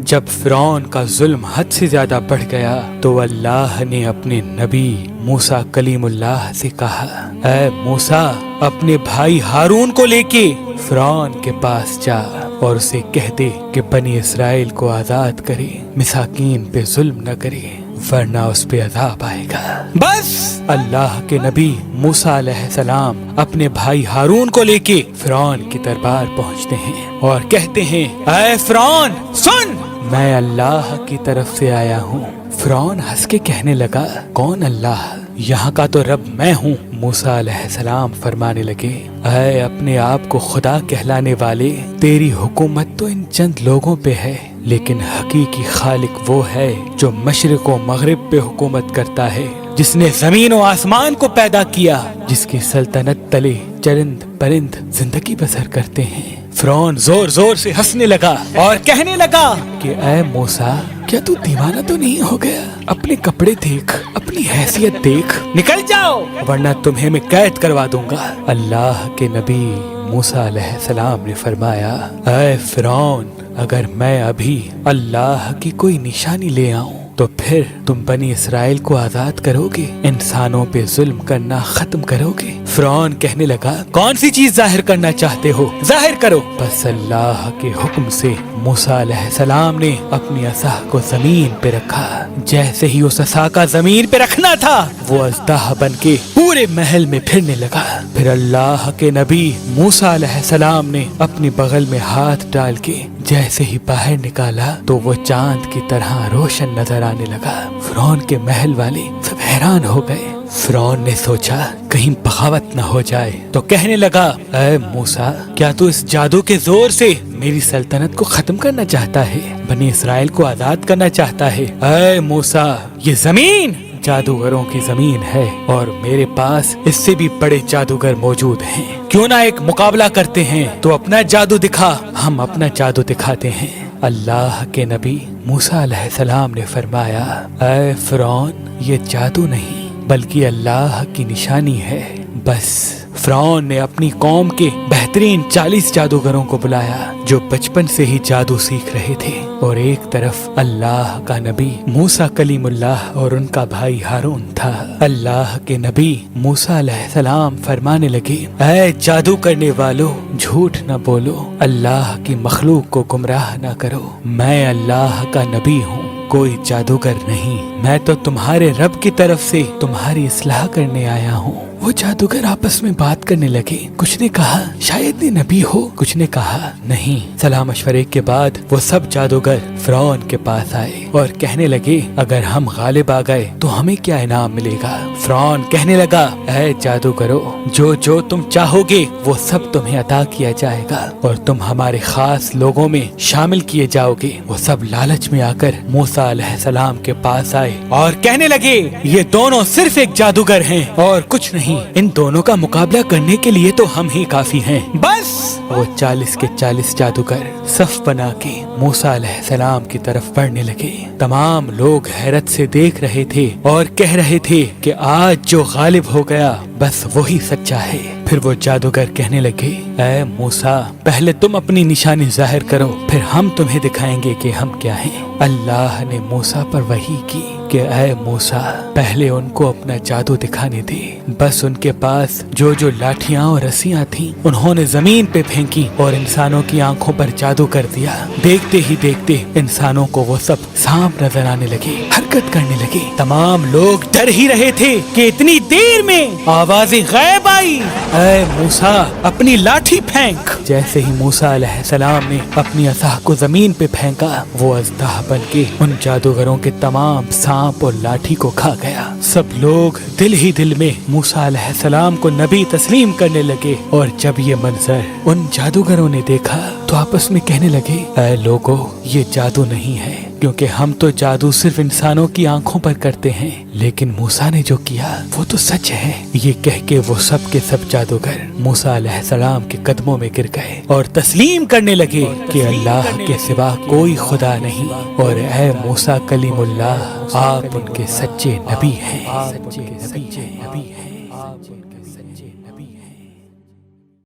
جب فرعون کا ظلم حد سے زیادہ بڑھ گیا تو اللہ نے اپنے نبی موسیٰ کلیم اللہ سے کہا، اے موسیٰ اپنے بھائی ہارون کو لے کے فرعون کے پاس جا اور اسے کہہ دے کہ بنی اسرائیل کو آزاد کرے، مساکین پہ ظلم نہ کرے ورنہ اس پہ عذاب آئے گا۔ بس اللہ کے نبی موسیٰ علیہ السلام اپنے بھائی ہارون کو لے کے فرعون کی دربار پہنچتے ہیں اور کہتے ہیں، اے فرعون سن، میں اللہ کی طرف سے آیا ہوں۔ فرعون ہنس کے کہنے لگا، کون اللہ؟ یہاں کا تو رب میں ہوں۔ موسیٰ علیہ السلام فرمانے لگے، اے اپنے آپ کو خدا کہلانے والے، تیری حکومت تو ان چند لوگوں پہ ہے، لیکن حقیقی خالق وہ ہے جو مشرق و مغرب پہ حکومت کرتا ہے، جس نے زمین و آسمان کو پیدا کیا، جس کی سلطنت تلے چرند پرند زندگی بسر کرتے ہیں۔ فرعون زور زور سے ہنسنے لگا اور کہنے لگا کہ اے موسیٰ، کیا تو دیوانہ تو نہیں ہو گیا؟ اپنے کپڑے دیکھ، اپنی حیثیت دیکھ، نکل جاؤ ورنہ تمہیں میں قید کروا دوں گا۔ اللہ کے نبی موسیٰ علیہ السلام نے فرمایا، اے فرعون، اگر میں ابھی اللہ کی کوئی نشانی لے آؤں تو پھر تم بنی اسرائیل کو آزاد کرو گے، انسانوں پہ ظلم کرنا ختم کرو گے؟ فرعون کہنے لگا، کون سی چیز ظاہر کرنا چاہتے ہو؟ ظاہر کرو۔ بس اللہ کے حکم سے موسیٰ علیہ السلام نے اپنی عصا کو زمین پہ رکھا۔ جیسے ہی اس عصا کا زمین پہ رکھنا تھا، وہ اژدہا بن کے پورے محل میں پھرنے لگا۔ پھر اللہ کے نبی موسیٰ علیہ السلام نے اپنی بغل میں ہاتھ ڈال کے جیسے ہی باہر نکالا تو وہ چاند کی طرح روشن نظر آنے لگا۔ فرعون کے محل والے سب حیران ہو گئے۔ فرعون نے سوچا کہیں بغاوت نہ ہو جائے تو کہنے لگا، اے موسیٰ، کیا تو اس جادو کے زور سے میری سلطنت کو ختم کرنا چاہتا ہے، بنی اسرائیل کو آزاد کرنا چاہتا ہے؟ اے موسیٰ، یہ زمین جادوگروں کی زمین ہے اور میرے پاس اس سے بھی بڑے جادوگر موجود ہیں، کیوں نہ ایک مقابلہ کرتے ہیں؟ تو اپنا جادو دکھا، ہم اپنا جادو دکھاتے ہیں۔ اللہ کے نبی موسیٰ علیہ السلام نے فرمایا، اے فرعون، یہ جادو نہیں بلکہ اللہ کی نشانی ہے۔ بس فرعون نے اپنی قوم کے بہترین 40 جادوگروں کو بلایا جو بچپن سے ہی جادو سیکھ رہے تھے، اور ایک طرف اللہ کا نبی موسیٰ کلیم اللہ اور ان کا بھائی ہارون تھا۔ اللہ کے نبی موسیٰ علیہ السلام فرمانے لگے، اے جادو کرنے والو، جھوٹ نہ بولو، اللہ کی مخلوق کو گمراہ نہ کرو، میں اللہ کا نبی ہوں، کوئی جادوگر نہیں، میں تو تمہارے رب کی طرف سے تمہاری اصلاح کرنے آیا ہوں۔ وہ جادوگر آپس میں بات کرنے لگے، کچھ نے کہا شاید یہ نبی ہو، کچھ نے کہا نہیں۔ صلاح مشورے کے بعد وہ سب جادوگر فرعون کے پاس آئے اور کہنے لگے، اگر ہم غالب آ گئے تو ہمیں کیا انعام ملے گا؟ فرعون کہنے لگا، اے جادوگرو، جو تم چاہو گے وہ سب تمہیں عطا کیا جائے گا اور تم ہمارے خاص لوگوں میں شامل کیے جاؤ گے۔ وہ سب لالچ میں آ کر موسیٰ علیہ السلام کے پاس آئے اور کہنے لگے، یہ دونوں صرف ایک جادوگر ہیں اور کچھ نہیں، ان دونوں کا مقابلہ کرنے کے لیے تو ہم ہی کافی ہیں۔ بس وہ 40 کے 40 جادوگر صف بنا کے موسیٰ علیہ السلام کی طرف بڑھنے لگے۔ تمام لوگ حیرت سے دیکھ رہے تھے اور کہہ رہے تھے کہ آج جو غالب ہو گیا بس وہی سچا ہے۔ پھر وہ جادوگر کہنے لگے، اے موسیٰ، پہلے تم اپنی نشانی ظاہر کرو، پھر ہم تمہیں دکھائیں گے کہ ہم کیا ہیں۔ اللہ نے موسیٰ پر وحی کی کہ اے موسیٰ، پہلے ان کو اپنا جادو دکھانے دے۔ بس ان کے پاس جو لاٹھیاں اور رسیاں تھیں انہوں نے زمین پہ پھینکی اور انسانوں کی آنکھوں پر جادو کر دیا۔ دیکھتے ہی دیکھتے انسانوں کو وہ سب سانپ نظر آنے لگے، حرکت کرنے لگے۔ تمام لوگ ڈر ہی رہے تھے کہ اتنی دیر میں آوازیں غائب آئی، اے موسیٰ اپنی لاٹھی پھینک۔ جیسے ہی موسیٰ علیہ السلام نے اپنی عصا کو زمین پہ پھینکا، وہ اژدہا بن کے ان جادوگروں کے تمام سانپ اور لاٹھی کو کھا گیا۔ سب لوگ دل ہی دل میں موسیٰ علیہ السلام کو نبی تسلیم کرنے لگے، اور جب یہ منظر ان جادوگروں نے دیکھا تو آپس میں کہنے لگے، اے لوگو، یہ جادو نہیں ہے، کیونکہ ہم تو جادو صرف انسانوں کی آنکھوں پر کرتے ہیں، لیکن موسیٰ نے جو کیا وہ تو سچ ہے۔ یہ کہہ کے وہ سب کے سب جادوگر موسیٰ علیہ السلام کے قدموں میں گر گئے اور تسلیم کرنے لگے کہ اللہ کے سوا کوئی خدا نہیں، اور اے موسیٰ کلیم اللہ، آپ ان کے سچے نبی ہیں۔